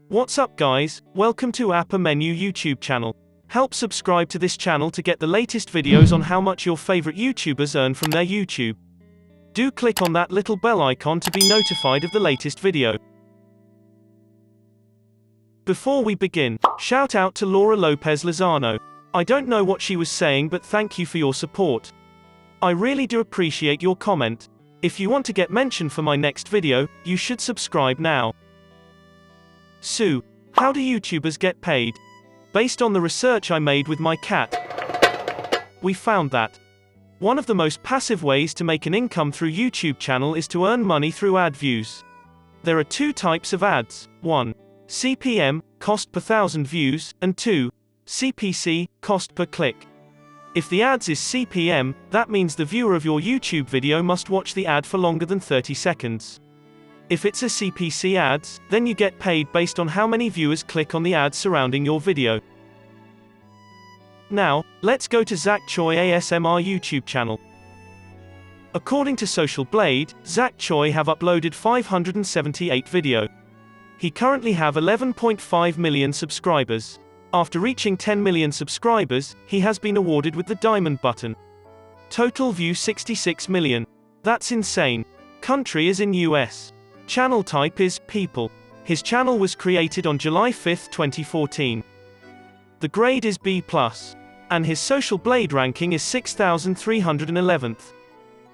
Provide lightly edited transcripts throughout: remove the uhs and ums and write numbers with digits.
What's up guys, welcome to Apeh Menu YouTube channel. Help subscribe to this channel to get the latest videos on how much your favorite YouTubers earn from their YouTube. Do click on that little bell icon to be notified of the latest video. Before we begin, shout out to Laura Lopez Lozano. I don't know what she was saying, but thank you for your support. I really do appreciate your comment. If you want to get mentioned for my next video, you should subscribe now. So, how do YouTubers get paid? Based on the research I made with my cat, we found that one of the most passive ways to make an income through YouTube channel is to earn money through ad views. There are two types of ads: 1. CPM, cost per 1,000 views, and 2. CPC, cost per click. If the ads is CPM, that means the viewer of your YouTube video must watch the ad for longer than 30 seconds. If it's a CPC ads, then you get paid based on how many viewers click on the ads surrounding your video. Now, let's go to ZACH CHOI ASMR YouTube channel. According to Social Blade, ZACH CHOI have uploaded 578 video. He currently have 11.5 million subscribers. After reaching 10 million subscribers, he has been awarded with the diamond button. Total view 66 million. That's insane. Country is in US. Channel type is people. His channel was created on July 5, 2014. The grade is B+, and his Social Blade ranking is 6,311th.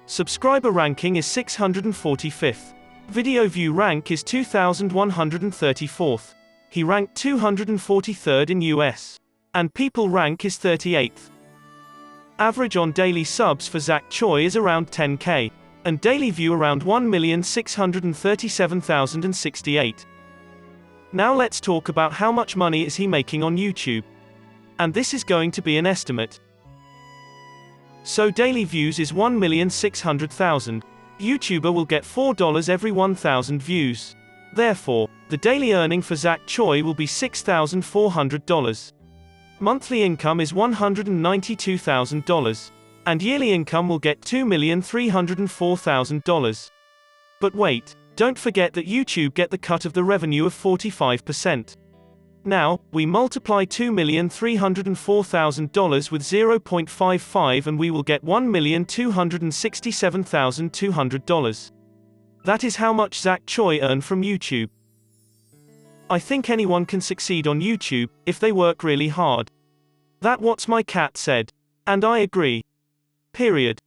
Subscriber ranking is 645th. Video view rank is 2,134th. He ranked 243rd in US. And people rank is 38th. Average on daily subs for ZACH CHOI is around 10k. And daily view around 1,637,068. Now let's talk about how much money is he making on YouTube. And this is going to be an estimate. So daily views is 1,600,000. YouTuber will get $4 every 1,000 views. Therefore, the daily earning for ZACH CHOI will be $6,400. Monthly income is $192,000. And yearly income will get $2,304,000. But wait, don't forget that YouTube get the cut of the revenue of 45%. Now, we multiply $2,304,000 with 0.55 and we will get $1,267,200. That is how much ZACH CHOI earn from YouTube. I think anyone can succeed on YouTube, if they work really hard. That's what my cat said. And I agree. Period.